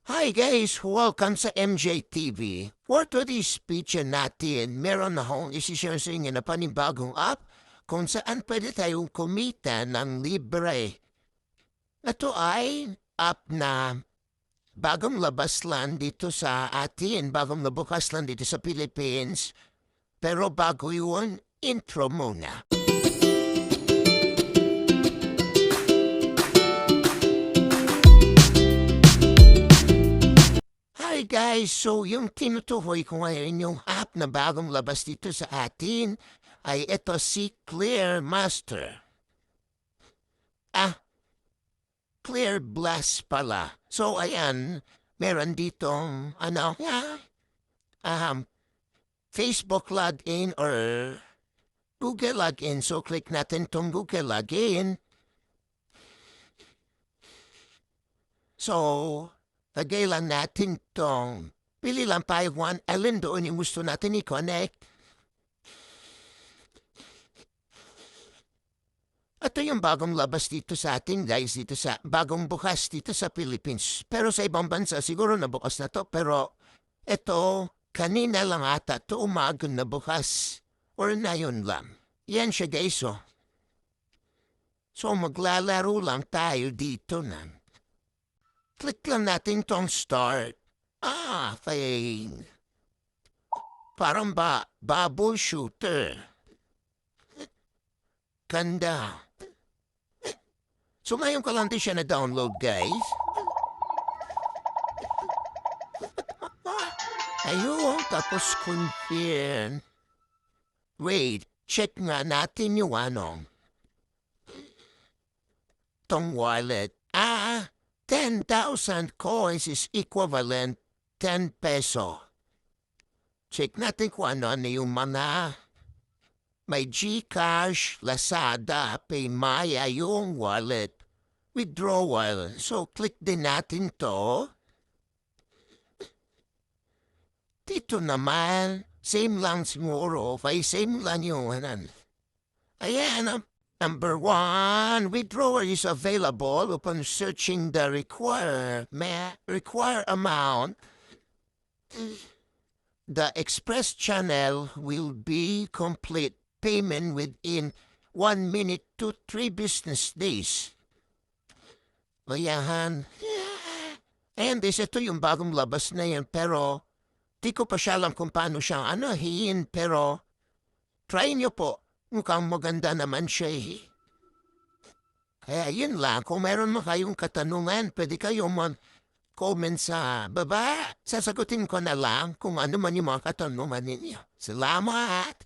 Hi guys! Welcome sa MJTV. For today's picture natin, meron akong isisharing na panibagong app kung saan pwede tayong kumita ng libre. Ito ay app na bagong labas lang dito sa atin, bagong nabukas lang dito sa Philippines. Pero bago yun, intro muna. Hi guys! So yung tinutukoy ko ngayon yung app na bagong labas dito sa atin ay ito si Clear Master. Clear Blast pala. So ayan, meron ditong Facebook login or Google login. So click natin tong Google login. So, lagay lang natin tong, pili lang tayo kung alin doon yung gusto natin i-connect. Ito yung bagong labas dito sa atin guys, dito sa bagong bukas dito sa Philippines. Pero sa ibang bansa siguro nabukas na to, pero ito kanina lang ata to umaga na bukas. Or na yun lang. Yan siya guys oh. So maglalaro lang tayo dito na. Click lang natin tong start. Fine. Parang bubble shooter. Ganda. So ngayon ko lang din siya na-download guys. Ayun, tapos confirm. Wait, check nga natin yung tong wallet. 10,000 coins is equivalent 10 peso. Check natin kung ano yung mga may GCash, Lazada, Paymaya yung wallet. Withdrawal. So, click din natin to. Dito naman, same lang siguro. Same lang yung Ayan, Number 1, withdrawal is available upon searching the required amount. The express channel will be complete payment within 1 minute to 3 business days. Ayan. And ito yung bagong labas na yan, pero di ko pa siya alam kung paano siya hiin, pero try nyo po. Mukhang maganda naman siya eh. Kaya yun lang, kung meron mo kayong katanungan, pwede kayo comment sa baba. Sasagutin ko na lang kung ano man yung mga katanungan ninyo. Salamat!